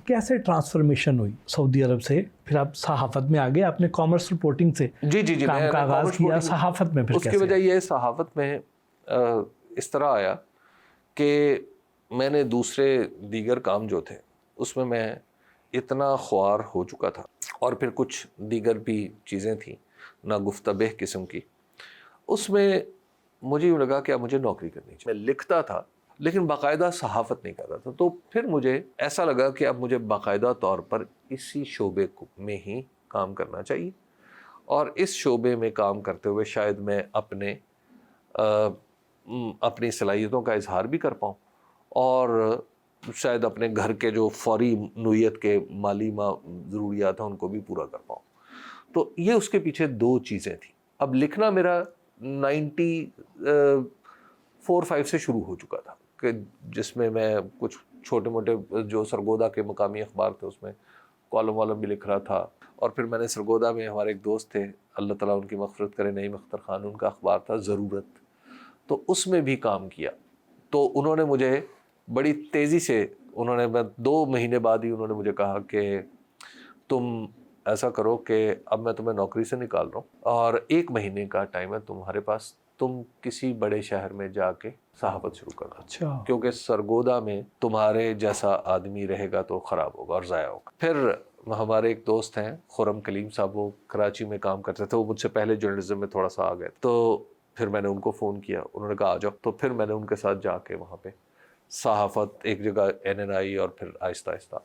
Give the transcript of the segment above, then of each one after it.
कैसे ट्रांसफॉर्मेशन हुई सऊदी अरब से, फिर आप सहाफ़त में आ गए, आपने कॉमर्स रिपोर्टिंग से जी काम का आगाज़ किया, सहाफ़त में फिर उसकी कैसे? वजह ये सहाफ़त में इस तरह आया कि मैंने दूसरे दीगर काम जो थे उसमें मैं इतना ख्वार हो चुका था, और फिर कुछ दीगर भी चीज़ें थी ना गुफ्तबेह किस्म की, उसमें मुझे यूँ लगा कि अब मुझे नौकरी करनी चाहिए। मैं लिखता था लेकिन बाकायदा सहाफ़त नहीं कर रहा था, तो फिर मुझे ऐसा लगा कि अब मुझे बाकायदा तौर पर इसी शोबे में ही काम करना चाहिए, और इस शोबे में काम करते हुए शायद मैं अपनी सलाहियतों का इजहार भी कर पाऊँ, और शायद अपने घर के जो फौरी नोयत के माली ज़रूरियात हैं उनको भी पूरा कर पाऊँ। तो ये उसके पीछे दो चीज़ें थी। अब लिखना मेरा 94-5 से शुरू हो चुका था, कि जिसमें मैं कुछ छोटे मोटे जो सरगोदा के मकामी अखबार थे उसमें कॉलम वालम भी लिख रहा था, और फिर मैंने सरगोदा में हमारे एक दोस्त थे, अल्लाह ताला उनकी मग़फ़िरत करे, नईम अख्तर ख़ान, उनका अखबार था ज़रूरत, तो उसमें भी काम किया। तो उन्होंने मुझे बड़ी तेज़ी से मैं 2 महीने बाद ही उन्होंने मुझे कहा कि तुम ऐसा करो कि अब मैं तुम्हें नौकरी से निकाल रहा हूँ और 1 महीने का टाइम है तुम्हारे पास, तुम किसी बड़े शहर में जाके सहाफ़त शुरू करना। अच्छा। क्योंकि सरगोदा में तुम्हारे जैसा आदमी रहेगा तो ख़राब होगा और ज़ाया होगा। फिर हमारे एक दोस्त हैं खुरम कलीम साहब, वो कराची में काम करते थे, वो मुझसे पहले जर्नलिज्म में थोड़ा सा आ गए, तो फिर मैंने उनको फ़ोन किया, उन्होंने कहा आ जाओ। तो फिर मैंने उनके साथ जाके वहाँ पे सहाफ़त एक जगह NNI, और फिर आहिस्ता आहिस्ता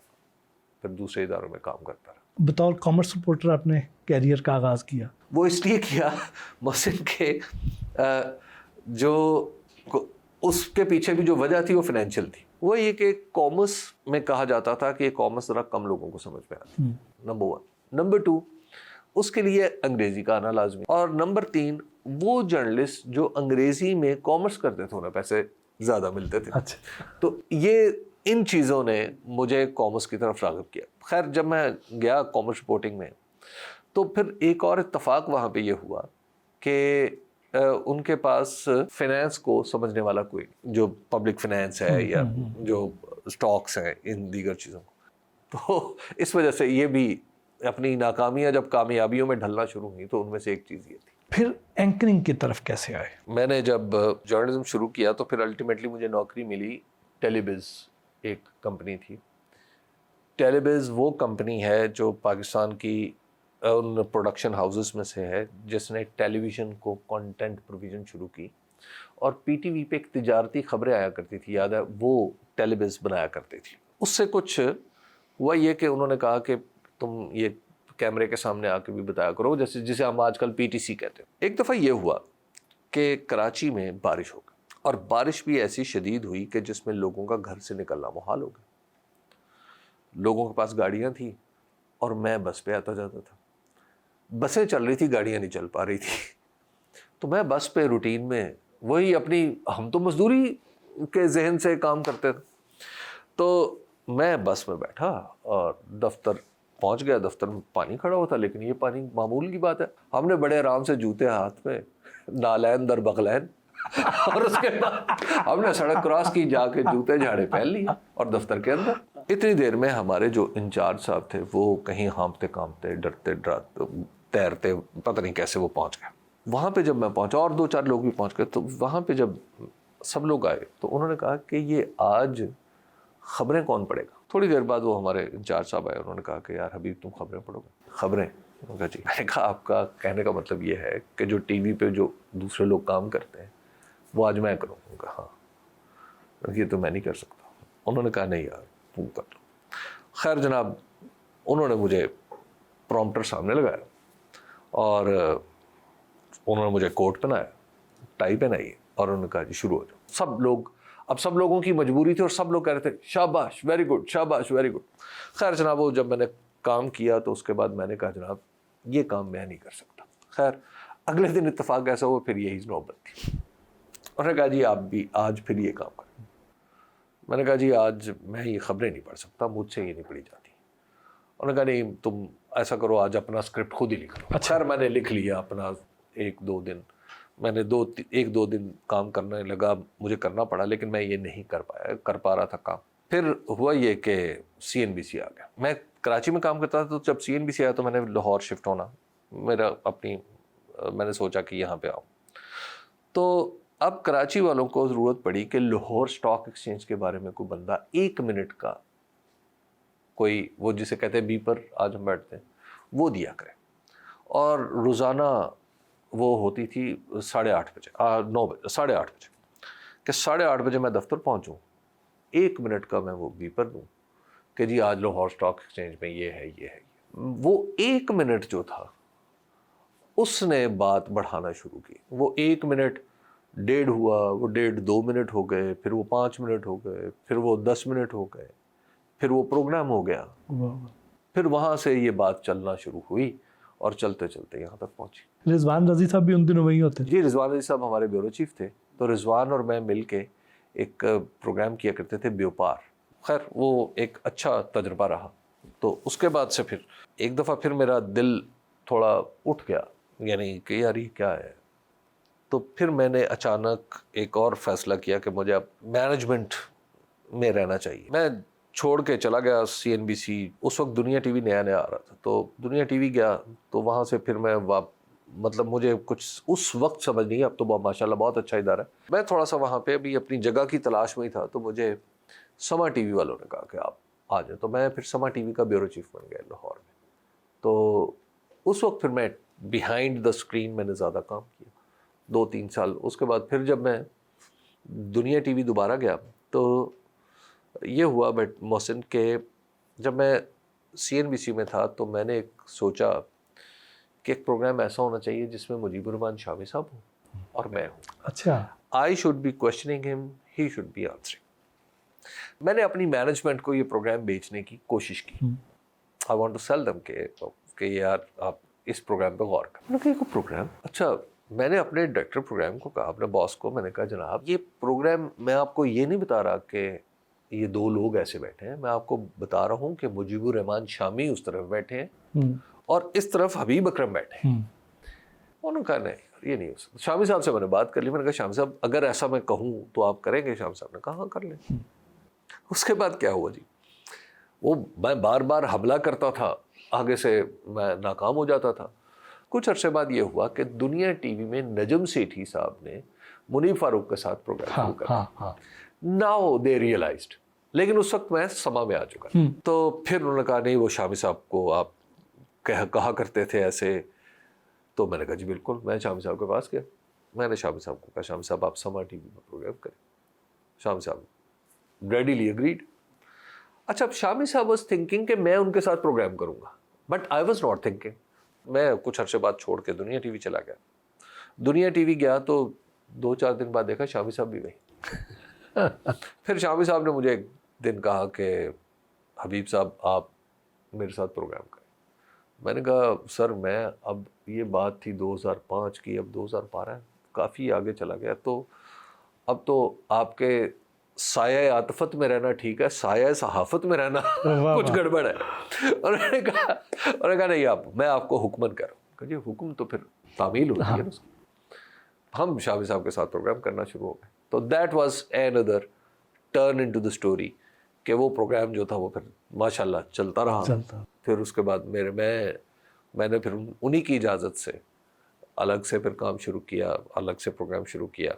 फिर दूसरे इदारों में काम करता रहा। बतौर कॉमर्स रिपोर्टर आपने कैरियर का आगाज़ किया? वो इसलिए किया मोहसिन के जो उसके पीछे भी जो वजह थी वो फाइनेंशियल थी। वो ये कि कॉमर्स में कहा जाता था कि कॉमर्स ज़रा कम लोगों को समझ में आती, नंबर 1। नंबर 2, उसके लिए अंग्रेज़ी का आना लाजमी, और नंबर 3, वो जर्नलिस्ट जो अंग्रेज़ी में कॉमर्स करते थे उन्हें पैसे ज़्यादा मिलते थे। अच्छा। तो ये इन चीज़ों ने मुझे कॉमर्स की तरफ राग़िब किया। खैर जब मैं गया कॉमर्स रिपोर्टिंग में, तो फिर एक और इत्तफाक वहाँ पे ये हुआ कि उनके पास फाइनेंस को समझने वाला कोई, जो पब्लिक फाइनेंस है या जो स्टॉक्स हैं, इन दीगर चीज़ों को, तो इस वजह से ये भी अपनी नाकामियाँ जब कामयाबियों में ढलना शुरू हुई, तो उनमें से एक चीज़ ये थी। फिर एंकरिंग की तरफ कैसे आए? मैंने जब जर्नलिज्म शुरू किया तो फिर अल्टीमेटली मुझे नौकरी मिली, टेलीविज़ एक कंपनी थी। टेलीविज़ वो कंपनी है जो पाकिस्तान की उन प्रोडक्शन हाउसेस में से है जिसने टेलीविज़न को कंटेंट प्रोविज़न शुरू की, और PTV पे एक तिजारती खबरें आया करती थी, याद है, वो टेलीविज़ बनाया करती थी। उससे कुछ हुआ ये कि उन्होंने कहा कि तुम ये कैमरे के सामने आके भी बताया करो, जैसे जिसे हम आजकल PTC कहते हैं। एक दफ़ा ये हुआ कि कराची में बारिश हो गई, और बारिश भी ऐसी शदीद हुई कि जिसमें लोगों का घर से निकलना मुहाल हो गया। लोगों के पास गाड़ियाँ थी और मैं बस पे आता जाता था। बसें चल रही थी, गाड़ियाँ नहीं चल पा रही थी। तो मैं बस पे रूटीन में वही अपनी, हम तो मजदूरी के जहन से काम करते थे, तो मैं बस में बैठा और दफ्तर पहुंच गया। दफ्तर में पानी खड़ा हुआ था, लेकिन ये पानी मामूल की बात है। हमने बड़े आराम से जूते हाथ में, नालैन दर बगलैन, और उसके बाद हमने सड़क क्रॉस की, जाके जूते झाड़े पहन लिए और दफ्तर के अंदर। इतनी देर में हमारे जो इंचार्ज साहब थे वो कहीं हाँफते कांपते, डरते डराते, तैरते, पता नहीं कैसे वो पहुंच गए। वहाँ पे जब मैं पहुंचा और 2-4 लोग भी पहुंच गए, तो वहाँ पे जब सब लोग आए तो उन्होंने कहा कि ये आज खबरें कौन पढ़ेगा। थोड़ी देर बाद वो हमारे इंचार्ज साहब आए, उन्होंने कहा कि यार हबीब तुम खबरें पढ़ोगे? खबरें? उन्होंने कहा जी। मैंने कहा आपका कहने का मतलब ये है कि जो TV पे जो दूसरे लोग काम करते हैं वो आज मैं करूँ? उनका हाँ। ये तो मैं नहीं कर सकता। उन्होंने कहा नहीं यार तुम कर लो। खैर जनाब, उन्होंने मुझे प्रॉम्प्टर सामने लगाया और उन्होंने मुझे कोट पहनाया, टाई पहनाई, और उन्होंने कहा जी शुरू हो जाओ। सब लोग, अब सब लोगों की मजबूरी थी और सब लोग कह रहे थे शाबाश, वेरी गुड, शाबाश, वेरी गुड। खैर जनाब, वो जब मैंने काम किया तो उसके बाद मैंने कहा जनाब ये काम मैं नहीं कर सकता। खैर अगले दिन इत्तेफाक ऐसा हुआ, फिर यही नौबत थी। उन्होंने कहा जी आप भी आज फिर ये काम करें। मैंने कहा जी आज मैं ये खबरें नहीं पढ़ सकता, मुझसे ये नहीं पढ़ी जाती। उन्होंने कहा नहीं तुम ऐसा करो, आज अपना स्क्रिप्ट खुद ही लिख लो। अच्छा। खैर मैंने लिख लिया अपना 1-2 दिन। मैंने 1-2 दिन काम करने लगा, मुझे करना पड़ा, लेकिन मैं ये नहीं कर पाया, कर पा रहा था काम। پھر ہوا یہ کہ CNBC آ گیا. میں کراچی میں کام کرتا تھا، تو جب CNBC آیا تو میں نے لاہور شفٹ ہونا، میں نے سوچا کہ یہاں پہ آؤں. تو اب کراچی والوں کو ضرورت پڑی کہ لاہور اسٹاک ایکسچینج کے بارے میں کوئی بندہ 1 منٹ کا کوئی، وہ جسے کہتے ہیں بیپر، آج ہم بیٹھتے ہیں، وہ دیا کرے. اور روزانہ وہ ہوتی تھی 8:30 بجے، 9 بجے، 8:30 بجے، کہ 8:30 بجے میں دفتر پہنچوں، 1 منٹ کا میں وہ بیپر دوں کہ جی آج لاہور اسٹاک ایکسچینج میں یہ ہے یہ ہے. وہ 1 منٹ جو تھا اس نے بات بڑھانا شروع کی. وہ 1 منٹ 1.5 ہوا، وہ 1.5 2 منٹ ہو گئے، پھر وہ 5 منٹ ہو گئے، پھر وہ 10 منٹ ہو گئے، پھر وہ پروگرام ہو گیا. پھر وہاں سے یہ بات چلنا شروع ہوئی اور چلتے چلتے یہاں تک پہنچی. رضوان رضی صاحب بھی ان دنوں وہی ہوتے؟ جی، رضوان رضی صاحب ہمارے بیورو چیف تھے. تو رضوان اور میں مل کے ایک پروگرام کیا کرتے تھے، بیوپار. خیر وہ ایک اچھا تجربہ رہا. تو اس کے بعد سے پھر ایک دفعہ پھر میرا دل تھوڑا اٹھ گیا، یعنی کہ یار یہ کیا ہے. تو پھر میں نے اچانک ایک اور فیصلہ کیا کہ مجھے اب مینجمنٹ میں رہنا چاہیے. میں چھوڑ کے چلا گیا CNBC. اس وقت دنیا ٹی وی نیا نیا آ رہا تھا، تو دنیا ٹی وی گیا. تو وہاں سے پھر میں مطلب مجھے کچھ اس وقت سمجھ نہیں، اب تو ماشاءاللہ بہت اچھا ادارہ ہے. میں تھوڑا سا وہاں پہ ابھی اپنی جگہ کی تلاش میں ہی تھا. تو مجھے سما ٹی وی والوں نے کہا کہ آپ آ جائیں. تو میں پھر سما ٹی وی کا بیورو چیف بن گیا لاہور میں. تو اس وقت پھر میں بیہائنڈ دا اسکرین میں نے زیادہ کام کیا 2-3 سال. اس کے بعد پھر جب میں دنیا ٹی وی دوبارہ گیا تو یہ ہوا محسن کہ جب میں CNBC میں تھا تو میں نے ایک سوچا کہ ایک پروگرام ایسا ہونا چاہیے جس میں مجیب الرحمان شامی صاحب ہوں اور میں ہوں. اچھا. I should be questioning him, he should be answering. میں نے اپنی مینجمنٹ کو یہ پروگرام بیچنے کی کوشش کی. I want to sell them کہ یار آپ اس پروگرام پہ غور کریں. میں نے کہا یہ پروگرام اچھا. میں نے اپنے ڈائریکٹر پروگرام کو کہا، اپنے باس کو، میں نے کہا جناب یہ پروگرام میں آپ کو یہ نہیں بتا رہا کہ یہ 2 لوگ ایسے بیٹھے ہیں، میں آپ کو بتا رہا ہوں کہ مجیب الرحمان شامی اس طرف بیٹھے ہیں اور اس طرف حبیب اکرم بیٹھے ہیں. انہوں نے کہا نہیں یہ نہیں ہو سکتا. شامی صاحب سے میں نے بات کر لی. میں نے کہا شامی صاحب اگر ایسا میں کہوں تو آپ کریں گے؟ شامی صاحب نے کہا ہاں کر لیں. اس کے بعد کیا ہوا جی، وہ میں بار بار حملہ کرتا تھا، آگے سے میں ناکام ہو جاتا تھا. کچھ عرصے بعد یہ ہوا کہ دنیا ٹی وی میں نجم سیٹھی صاحب نے منیب فاروق کے ساتھ پروگرام شروع کیا. Now they realised. لیکن اس وقت میں سما میں آ چکا. تو پھر انہوں نے کہا نہیں وہ شامی صاحب کو آپ کہا کرتے تھے ایسے. تو میں نے کہا جی بالکل. میں شامی صاحب کے پاس گیا. میں نے شامی صاحب کو کہا شامی صاحب آپ سما ٹی وی میں پروگرام کریں. شامی صاحب ریڈیلی اگریڈ. اچھا اب شامی صاحب واز تھنکنگ کہ میں ان کے ساتھ پروگرام کروں گا، but I was not thinking. میں کچھ عرصے بعد چھوڑ کے دنیا ٹی وی چلا گیا. دنیا ٹی وی گیا تو 2-4 دن بعد دیکھا شامی صاحب بھی وہی. پھر شامی صاحب نے مجھے ایک دن کہا کہ حبیب صاحب آپ میرے ساتھ پروگرام کریں. میں نے کہا سر میں اب یہ بات تھی 2005 کی، اب 2012 ہے، کافی آگے چلا گیا. تو اب تو آپ کے سایہ عاطفت میں رہنا ٹھیک ہے، سایہ صحافت میں رہنا کچھ گڑبڑ ہے. اور میں نے کہا نہیں میں آپ کو حکمن کر رہا ہوں. کہ جی حکم تو پھر تعمیل ہوتی ہے نا. ہم شامی صاحب کے ساتھ پروگرام کرنا شروع ہو گئے. تو that was another turn into the story کہ وہ پروگرام جو تھا وہ پھر ماشاءاللہ چلتا رہا. پھر اس کے بعد میں نے پھر انہی کی اجازت سے الگ سے پھر کام شروع کیا، الگ سے پروگرام شروع کیا.